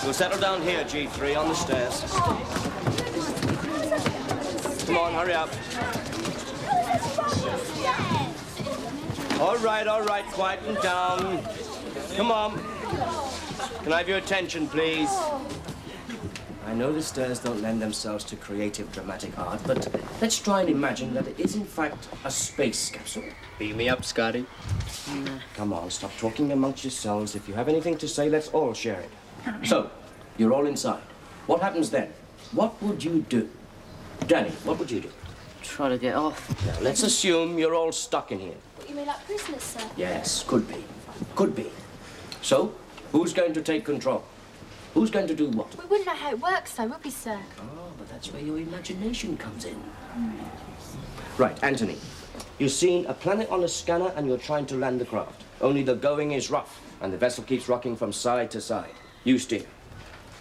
We'll settle down here, G3, on the stairs. Come on, hurry up. All right, quieten down. Come on. Can I have your attention, please? I know the stairs don't lend themselves to creative dramatic art, but let's try and imagine that it is, in fact, a space capsule. Beam me up, Scotty. Come on, stop talking amongst yourselves. If you have anything to say, let's all share it. So, you're all inside. What happens then? What would you do? Danny, what would you do? Try to get off. Now, let's assume you're all stuck in here. What, you mean like prisoners, sir? Yes, could be. Could be. So, who's going to take control? Who's going to do what? We wouldn't know how it works, though, would we, sir? Oh, but that's where your imagination comes in. Right, Anthony. You've seen a planet on a scanner and you're trying to land the craft. Only the going is rough and the vessel keeps rocking from side to side. You steer.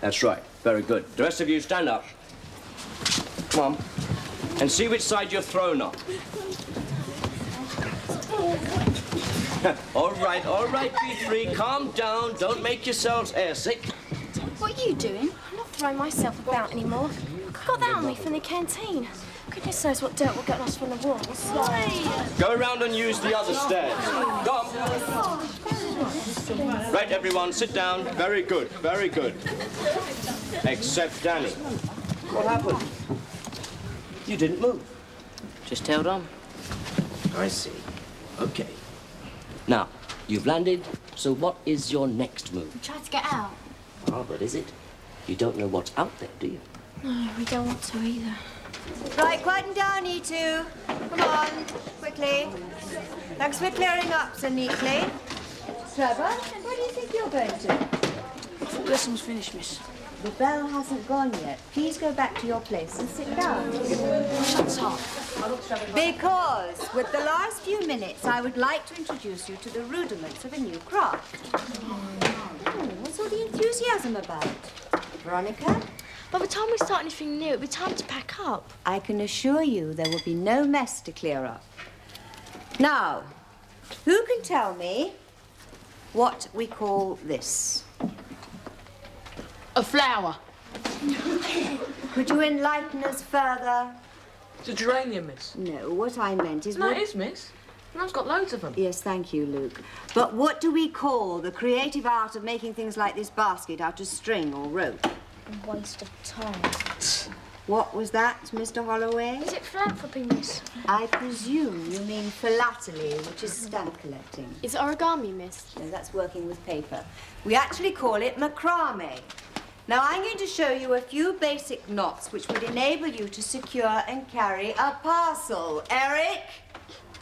That's right. Very good. The rest of you stand up. Come on. And see which side you're thrown on. All right, B3. Calm down. Don't make yourselves airsick. What are you doing? I'm not throwing myself about anymore. I got that on me from the canteen. Goodness knows what dirt will get lost from the walls. Go around and use the other stairs. Go on. Right, everyone, sit down. Very good, very good. Except Danny. What happened? You didn't move. Just held on. I see. Okay. Now, you've landed, so what is your next move? We tried to get out. Ah, but is it? You don't know what's out there, do you? No, we don't want to either. Right, quieten down, you two. Come on, quickly. Thanks for clearing up so neatly. Trevor, where do you think you're going to? I thought lesson's finished, miss. The bell hasn't gone yet. Please go back to your place and sit down. Shut up. Because with the last few minutes, I would like to introduce you to the rudiments of a new craft. What's all the enthusiasm about? Veronica? By the time we start anything new, it'll be time to pack up. I can assure you there will be no mess to clear up. Now, who can tell me what we call this? A flower. Could you enlighten us further? It's a geranium, miss. No, what I meant is... No, it is, miss. And I've got loads of them. Yes, thank you, Luke. But what do we call the creative art of making things like this basket out of string or rope? A waste of time. What was that, Mr. Holloway? Is it philanthropy, miss? I presume you mean philately, which is stamp collecting. Is it origami, miss? No, that's working with paper. We actually call it macrame. Now, I'm going to show you a few basic knots which would enable you to secure and carry a parcel. Eric,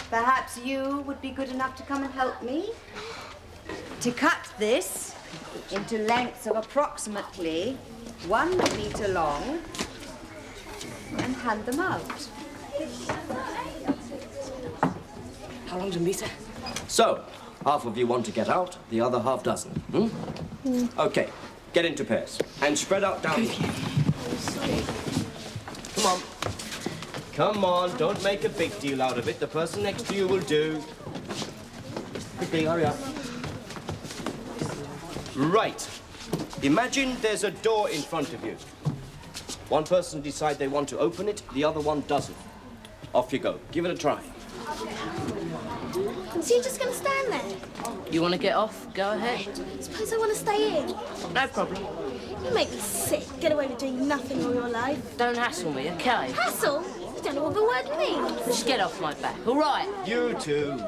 perhaps you would be good enough to come and help me? To cut this into lengths of approximately 1 meter long and hand them out. How long's a meter? So, half of you want to get out, the other half doesn't. Okay, get into pairs and spread out down here. Come on. Come on, don't make a big deal out of it. The person next to you will do. Quickly, hurry up. Right. Imagine there's a door in front of you. One person decides they want to open it, the other one doesn't. Off you go. Give it a try. So you're just going to stand there? You want to get off? Go ahead. Suppose I want to stay in? No problem. You make me sick. Get away with doing nothing all your life. Don't hassle me, okay? Hassle? You don't know what the word means. Just get off my back, all right? You two.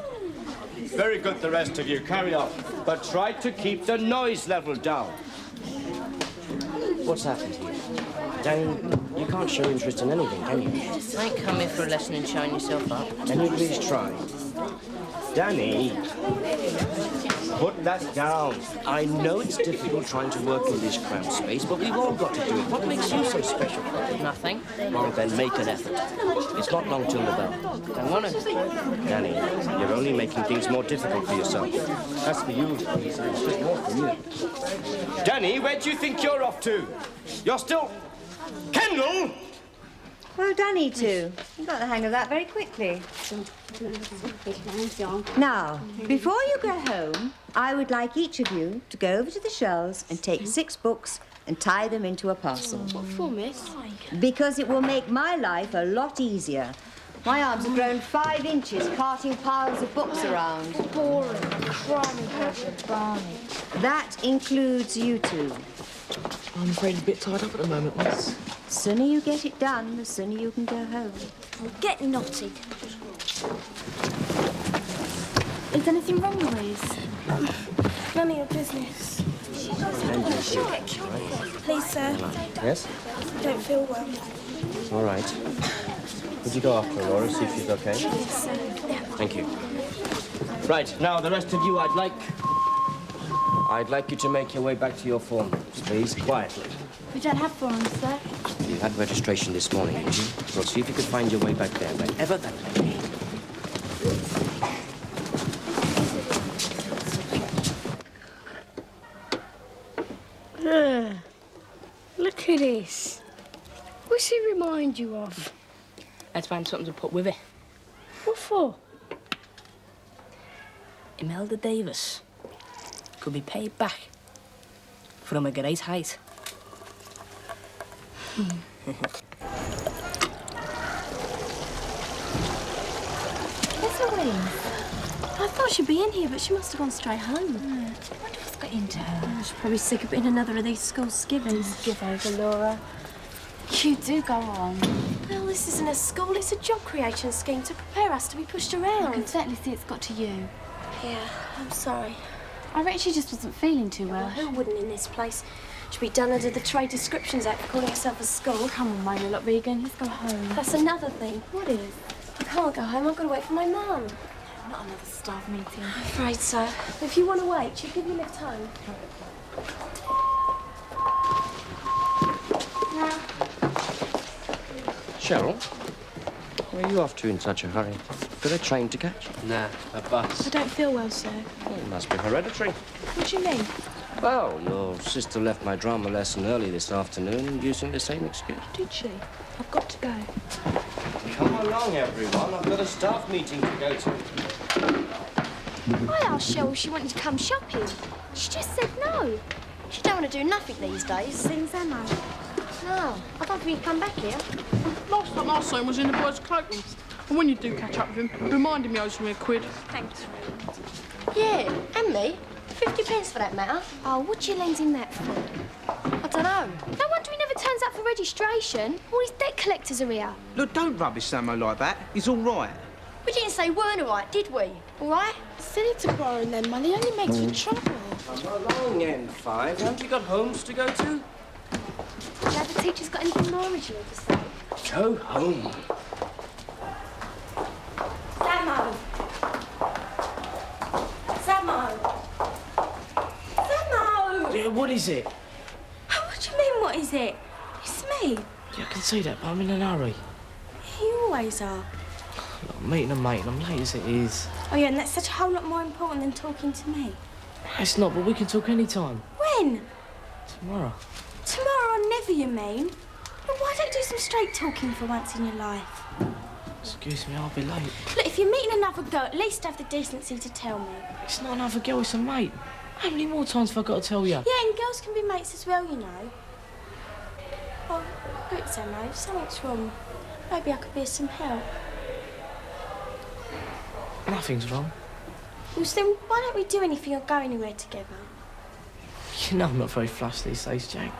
Very good, the rest of you. Carry on. But try to keep the noise level down. What's happened here? Danny, you can't show interest in anything, can you? I ain't come here for a lesson in showing yourself up. Can you please try? Danny, put that down. I know it's difficult trying to work in this cramped space, but we've all got to do it. What makes you so special? Nothing. Well, then make an effort. It's not long till the bell. Don't want to. Danny, you're only making things more difficult for yourself. That's for you. It's just more for you. Danny, where do you think you're off to? You're still... Kendall! Well done, E2. You got the hang of that very quickly. Now, before you go home, I would like each of you to go over to the shelves and take 6 books and tie them into a parcel. What for, miss? Because it will make my life a lot easier. My arms have grown 5 inches carting piles of books around. Boring. Crying Barney. That includes you 2. I'm afraid he's a bit tied up at the moment, miss. The sooner you get it done, the sooner you can go home. Well, get knotted. Is anything wrong, Louise? None of your business. Please, sir. Yes? Don't feel well. All right. Would you go after her, Laura, see if she's okay? Yes, sir. Thank you. Right, now, the rest of you, I'd like you to make your way back to your forms, please, quietly. We don't have forms, sir. You had registration this morning, didn't you? Well, see if you can find your way back there, wherever that may be. Look at this. What's it remind you of? Let's find something to put with it. What for? Imelda Davis could be paid back from a great height. Where's Louise? I thought she'd be in here, but she must have gone straight home. I wonder what's got into her. She's probably sick of being another of these school skivvies. Give over, Laura. You do go on. Well, this isn't a school, it's a job creation scheme to prepare us to be pushed around. I can certainly see it's got to you. Yeah, I'm sorry. I reckon she just wasn't feeling too Well, well. who wouldn't in this place? She'd be done under the Trade Descriptions Act for calling herself a school. Come on, Mona, look, Regan, let's go home. That's another thing. What is? I can't go home, I've got to wait for my mum. Not another staff meeting. I'm afraid so. If you want to wait, she'll give you lift home. Cheryl, where are you off to in such a hurry? Got a train to catch? Nah, a bus. I don't feel well, sir. Well, it must be hereditary. What do you mean? Well, your sister left my drama lesson early this afternoon using the same excuse. Did she? I've got to go. Come along, everyone. I've got a staff meeting to go to. I asked Cheryl if she wanted to come shopping. She just said no. She don't want to do nothing these days. Things Emma. No, I don't think he'd come back here. Last time I saw him was in the boys' cloakroom. And when you do catch up with him, remind him he owes me £1. Thanks. Yeah, and me. 50p for that matter. Oh, what you lending that for? I don't know. No wonder he never turns up for registration. All these debt collectors are here. Look, don't rubbish Samo like that. He's all right. We didn't say weren't all right, did we? All right? Silly to borrow them money, only makes for trouble. Come along, N5. Haven't you got homes to go to? Have the teachers got anything more original to say? Go home. Samo! Samo! Samo! Yeah, what is it? What do you mean, what is it? It's me. Yeah, I can see that, but I'm in a hurry. You always are. Look, I'm meeting a mate and I'm late as it is. Oh, yeah, and that's such a whole lot more important than talking to me. It's not, but we can talk any time. When? Tomorrow. Tomorrow or never, you mean? Well, why don't you do some straight talking for once in your life? Excuse me, I'll be late. Look, if you're meeting another girl, at least have the decency to tell me. It's not another girl, it's a mate. How many more times have I got to tell you? Yeah, and girls can be mates as well, you know. Oh, look, Samo, if something's wrong, maybe I could be of some help. Nothing's wrong. Well, then why don't we do anything or go anywhere together? You know I'm not very flush these days, Jack.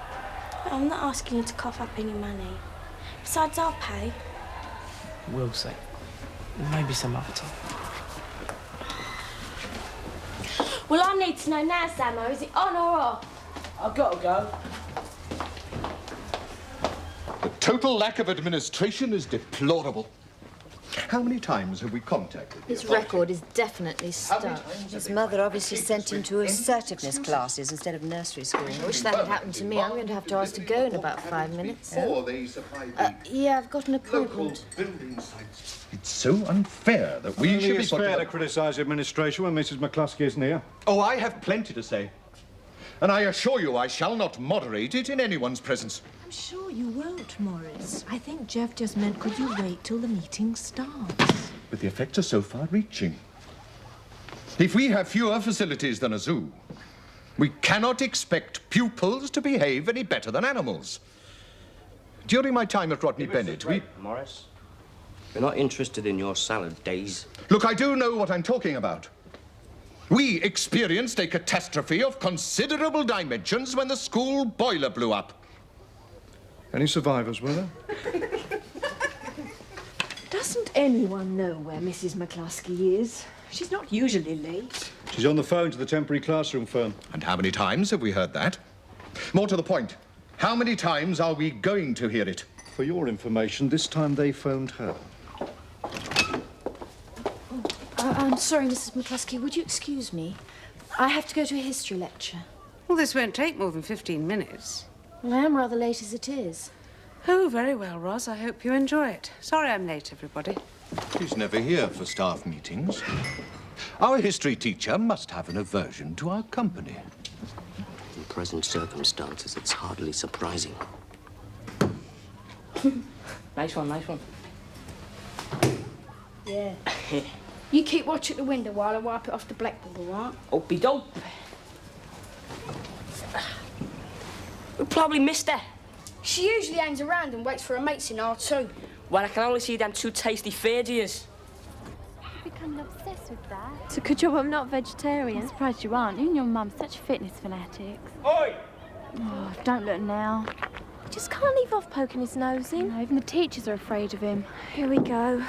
I'm not asking you to cough up any money. Besides, I'll pay. We'll see. Maybe some other time. Well, I need to know now, Samo, is it on or off? I've got to go. The total lack of administration is deplorable. How many times have we contacted the His authorities? record is definitely stuck. His mother obviously sent him to assertiveness classes instead of nursery school. I wish that had happened to me. I'm going to have to ask to go in about 5 minutes. Before they supply the Yeah, I've got an local appointment. building sites. It's so unfair that we should be It's put fair to to criticise administration when Mrs. McCluskey isn't here. Oh, I have plenty to say. And I assure you I shall not moderate it in anyone's presence. I'm sure you won't, Morris. I think Jeff just meant, could you wait till the meeting starts? But the effects are so far-reaching. If we have fewer facilities than a zoo, we cannot expect pupils to behave any better than animals. During my time at Rodney Bennett, Morris, we're not interested in your salad days. Look, I do know what I'm talking about. We experienced a catastrophe of considerable dimensions when the school boiler blew up. Any survivors, were there? Doesn't anyone know where Mrs. McCluskey is? She's not usually late. She's on the phone to the temporary classroom firm. And how many times have we heard that? More to the point, how many times are we going to hear it? For your information, this time they phoned her. I'm sorry, Mrs. McCluskey. Would you excuse me? I have to go to a history lecture. Well, this won't take more than 15 minutes. Well, I am rather late as it is. Oh, very well, Roz. I hope you enjoy it. Sorry I'm late, everybody. She's never here for staff meetings. Our history teacher must have an aversion to our company. In present circumstances, it's hardly surprising. Nice one, nice one. Yeah. You keep watch at the window while I wipe it off the blackboard, all right? Opie dope. We probably missed her. She usually hangs around and waits for her mates in R2. Well, I can only see them two tasty Ferdias. You're becoming obsessed with that. It's a good job I'm not vegetarian. I'm surprised you aren't. You and your mum such fitness fanatics. Oi! Oh, don't look now. He just can't leave off poking his nose in. No, even the teachers are afraid of him. Here we go.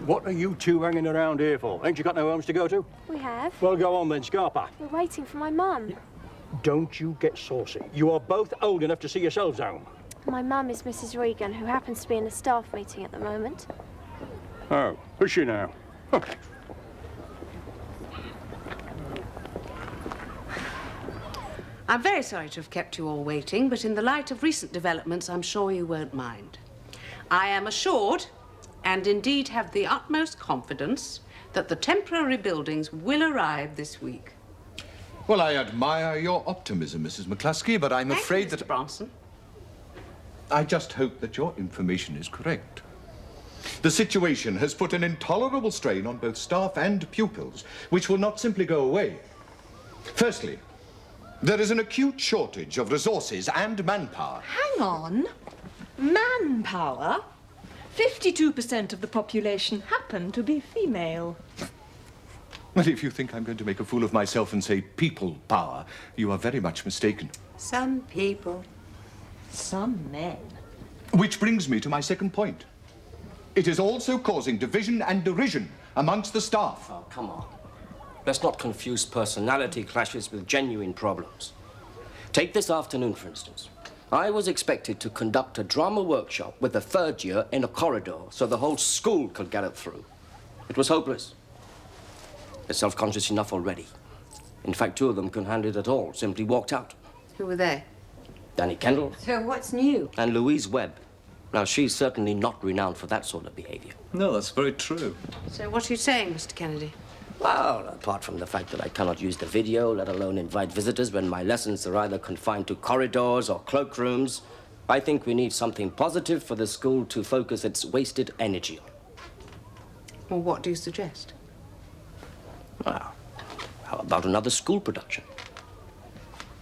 What are you two hanging around here for? Ain't you got no homes to go to? We have. Well, go on then, Scarpa. We're waiting for my mum. Don't you get saucy. You are both old enough to see yourselves home. My mum is Mrs. Regan, who happens to be in a staff meeting at the moment. Oh, is she now? Huh. I'm very sorry to have kept you all waiting, but in the light of recent developments, I'm sure you won't mind. I am assured, and indeed have the utmost confidence, that the temporary buildings will arrive this week. Well, I admire your optimism, Mrs. McCluskey, but I'm afraid that... Mr. Bronson. I just hope that your information is correct. The situation has put an intolerable strain on both staff and pupils, which will not simply go away. Firstly, there is an acute shortage of resources and manpower. Hang on. Manpower? 52% of the population happen to be female. Well, if you think I'm going to make a fool of myself and say people power, you are very much mistaken. Some people. Some men. Which brings me to my second point. It is also causing division and derision amongst the staff. Oh, come on. Let's not confuse personality clashes with genuine problems. Take this afternoon, for instance. I was expected to conduct a drama workshop with the third year in a corridor so the whole school could get it through. It was hopeless. They're self-conscious enough already. In fact, two of them couldn't handle it at all, simply walked out. Who were they? Danny Kendall. So what's new? And Louise Webb. Now, she's certainly not renowned for that sort of behavior. No, that's very true. So what are you saying, Mr. Kennedy? Well, apart from the fact that I cannot use the video, let alone invite visitors when my lessons are either confined to corridors or cloakrooms, I think we need something positive for the school to focus its wasted energy on. Well, what do you suggest? Well, how about another school production?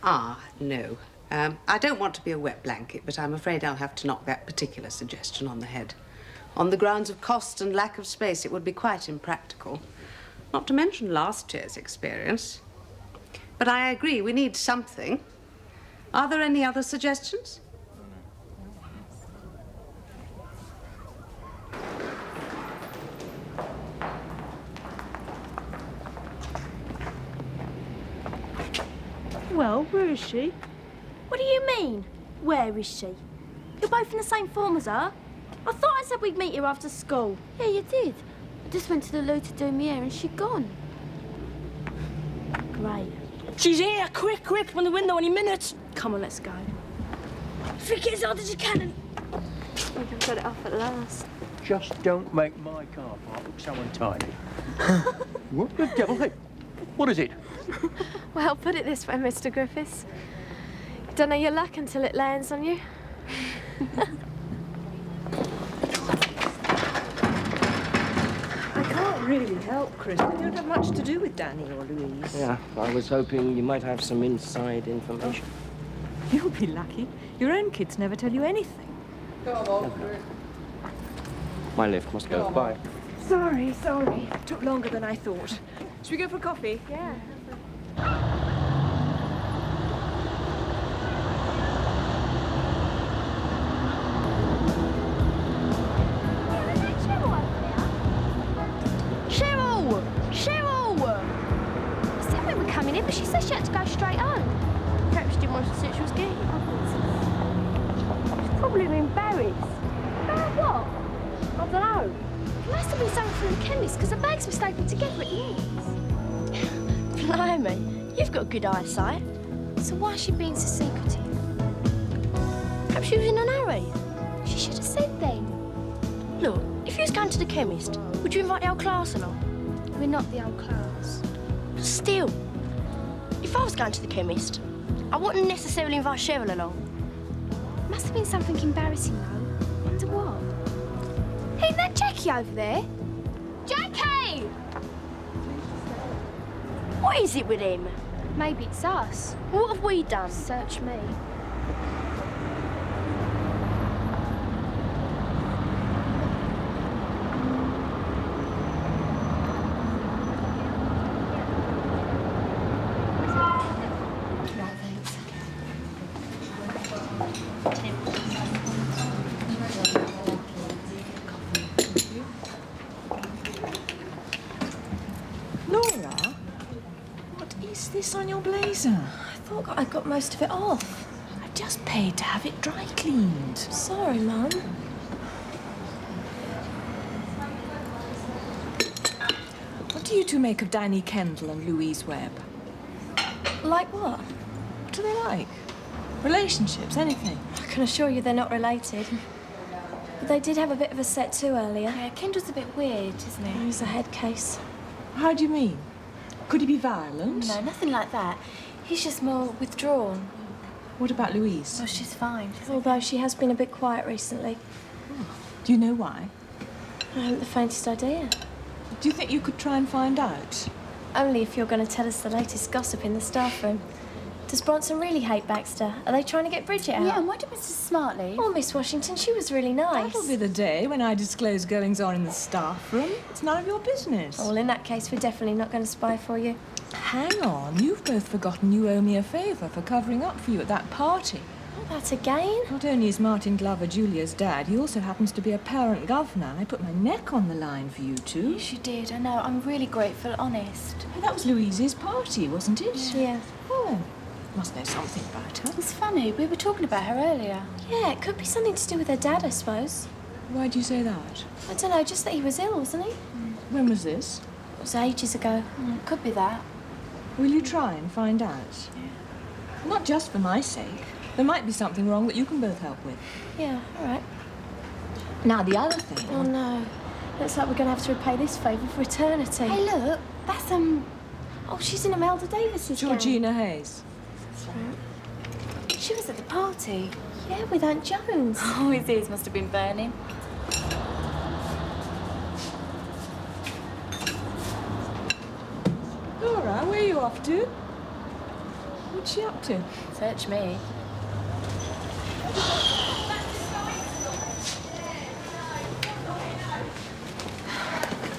Ah, no. I don't want to be a wet blanket, but I'm afraid I'll have to knock that particular suggestion on the head. On the grounds of cost and lack of space, it would be quite impractical. Not to mention last year's experience. But I agree, we need something. Are there any other suggestions? Well, where is she? What do you mean? Where is she? You're both in the same form as her. I thought I said we'd meet here after school. Yeah, you did. I just went to the loo to do my hair and she'd gone. Great. She's here! Quick, quick! From the window any minute! Come on, let's go. Flick it as hard as you can and... I think I've got it off at last. Just don't make my car park look so untidy. What the devil? Hey, what is it? Well, put it this way, Mr. Griffiths. You don't know your luck until it lands on you. I can't really help, Chris. I don't have much to do with Danny or Louise. Yeah, I was hoping you might have some inside information. You'll be lucky. Your own kids never tell you anything. My lift must go. Bye. Sorry. Took longer than I thought. Should we go for coffee? Yeah. Cheryl! I said we were coming in, but she said she had to go straight home. Perhaps she didn't want to say she was gay. She's probably embarrassed. What? I don't know. It must have been something from the chemist, because the bags were stapled together at the ends. Blimey, you've got good eyesight. So why is she being so secretive? Perhaps she was in a hurry. She should have said then. Look, if you was going to the chemist, would you invite the whole class along? We're not the old class. Still, if I was going to the chemist, I wouldn't necessarily invite Cheryl along. Must have been something embarrassing, though. Wonder what? Hey, that Jackie over there. Jackie! What is it with him? Maybe it's us. What have we done? Search me. Laura, what is this on your blazer? I thought I'd got most of it off. I just paid to have it dry cleaned. Sorry, Mum. What do you two make of Danny Kendall and Louise Webb? Like what? What do they like? Relationships, anything? I can assure you they're not related. But they did have a bit of a set to earlier. Yeah, Kendall's a bit weird, isn't he? He's a head case. How do you mean? Could he be violent? No, nothing like that. He's just more withdrawn. What about Louise? Oh, she's fine. Although she has been a bit quiet recently. Do you know why? I haven't the faintest idea. Do you think you could try and find out? Only if you're going to tell us the latest gossip in the staff room. Does Bronson really hate Baxter? Are they trying to get Bridget out? Yeah, and why did Mrs. Smart leave? Oh, Miss Washington, she was really nice. That'll be the day when I disclose goings-on in the staff room. It's none of your business. Well, in that case, we're definitely not going to spy for you. Hang on, you've both forgotten you owe me a favour for covering up for you at that party. Oh, that again? Not only is Martin Glover Julia's dad, he also happens to be a parent governor. I put my neck on the line for you two. Yes, you did. I know. I'm really grateful, honest. Oh, that was Louise's party, wasn't it? Yeah. Oh, must know something about her. It's funny. We were talking about her earlier. Yeah, it could be something to do with her dad, I suppose. Why do you say that? I don't know, just that he was ill, wasn't he? When was this? It was ages ago. Could be that. Will you try and find out? Yeah. Not just for my sake. There might be something wrong that you can both help with. Yeah, all right. Now, the other thing... Oh, no. Looks like we're going to have to repay this favour for eternity. Hey, look. That's, Oh, she's in Imelda Davis's Georgina Hayes. That's right. She was at the party. Yeah, with Aunt Jones. Oh, his ears must have been burning. Laura, where are you off to? What's she up to? Search me.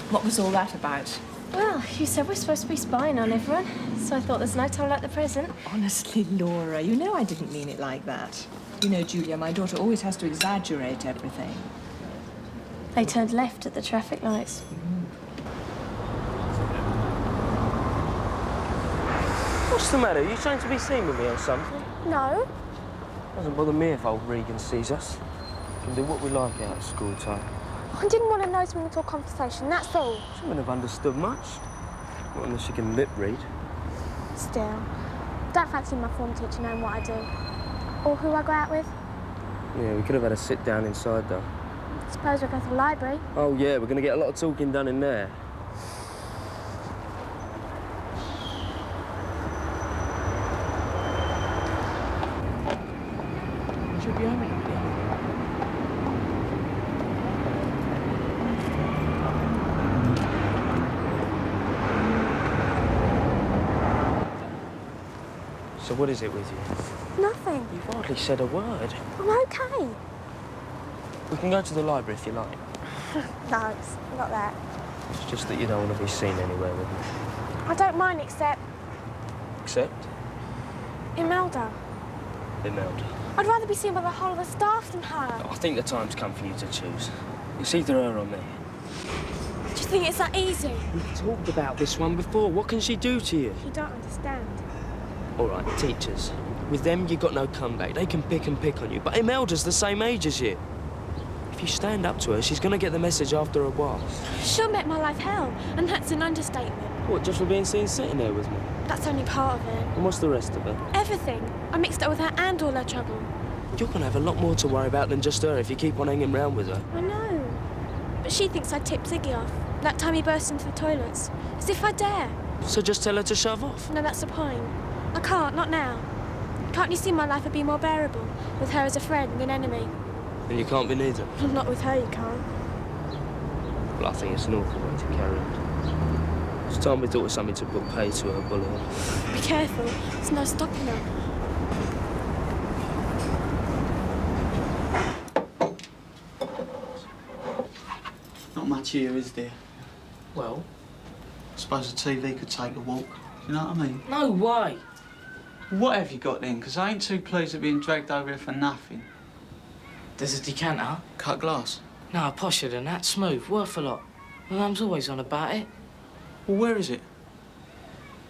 What was all that about? Well, you said we're supposed to be spying on everyone, so I thought there's no time like the present. Honestly, Laura, you know I didn't mean it like that. You know, Julia, my daughter always has to exaggerate everything. They turned left at the traffic lights. What's the matter? Are you trying to be seen with me or something? No. Doesn't bother me if old Regan sees us. We can do what we like out of school time. I didn't want to nose me into a conversation, that's all. She wouldn't have understood much. Not unless she can lip read. Still, don't fancy my form teacher knowing what I do. Or who I go out with. Yeah, we could have had a sit down inside though. Suppose we'll go to the library. Oh yeah, we're going to get a lot of talking done in there. Should be home in a minute. So what is it with you? Nothing. You've hardly said a word. I'm okay. We can go to the library if you like. No, it's not that. It's just that you don't want to be seen anywhere with me. I don't mind except Except? Imelda. Imelda. I'd rather be seen by the whole of the staff than her. I think the time's come for you to choose. It's either her or me. Do you think it's that easy? We've talked about this one before. What can she do to you? You don't understand. All right, teachers. With them, you've got no comeback. They can pick on you. But Imelda's the same age as you. If you stand up to her, she's going to get the message after a while. She'll make my life hell, and that's an understatement. What, just for being seen sitting there with me? That's only part of it. And what's the rest of it? Everything. I mixed up with her and all her trouble. You're going to have a lot more to worry about than just her if you keep on hanging round with her. I know. But she thinks I tipped Ziggy off. That time he burst into the toilets. As if I dare. So just tell her to shove off. No, that's the point. I can't, not now. Can't you see my life would be more bearable with her as a friend than enemy? And you can't be neither. Not with her, you can't. Well, I think it's an awful way to carry on. It's time we thought of something to put pay to her bullying. Be careful. There's no stopping her. Not much here, is there? Well? I suppose the TV could take a walk. You know what I mean? No way. What have you got then? Because I ain't too pleased at being dragged over here for nothing. There's a decanter. Cut glass? No, posher than that. Smooth. Worth a lot. My mum's always on about it. Well, where is it?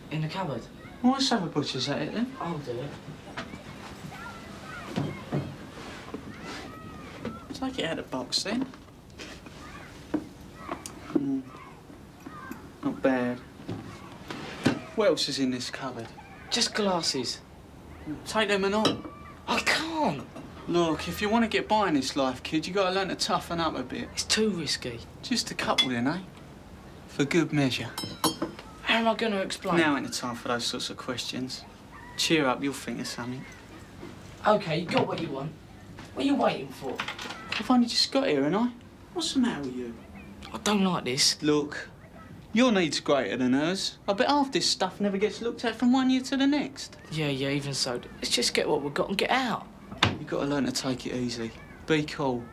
In the cupboard. Well, let's have a butcher's at it then. I'll do it. Take it out of the box then. Not bad. What else is in this cupboard? Just glasses. Take them and all. I can't. Look, if you want to get by in this life, kid, you got to learn to toughen up a bit. It's too risky. Just a couple then, eh? For good measure. How am I going to explain? Now ain't the time for those sorts of questions. Cheer up, you'll think of something. OK, you got what you want. What are you waiting for? I've only just got here, ain't I? What's the matter with you? I don't like this. Look, your need's greater than hers. I bet half this stuff never gets looked at from one year to the next. Yeah, even so. Let's just get what we've got and get out. You've got to learn to take it easy. Be cool.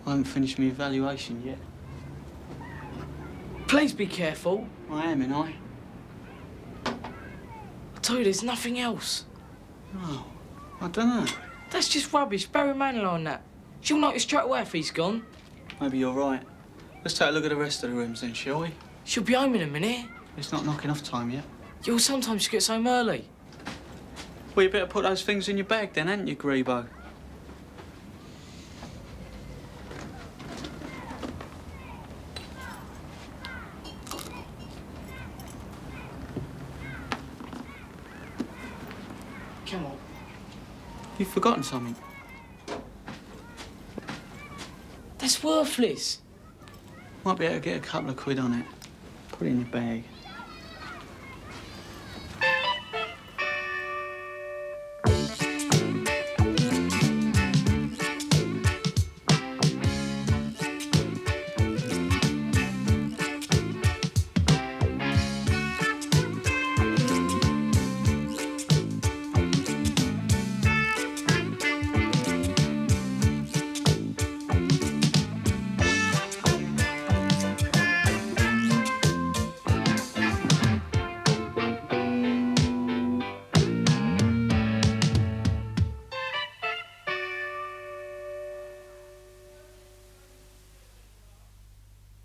I haven't finished my evaluation yet. Please be careful. I am, ain't I? I tell you, there's nothing else. Oh, I don't know. That's just rubbish. Barry Manilow on that. She'll notice straight away if he's gone. Maybe you're right. Let's take a look at the rest of the rooms then, shall we? She'll be home in a minute. It's not knocking off time yet. You'll sometimes get home early. Well, you better put those things in your bag then, hadn't you, Grebo? Come on. You've forgotten something. That's worthless. Might be able to get a couple of quid on it. Put it in your bag.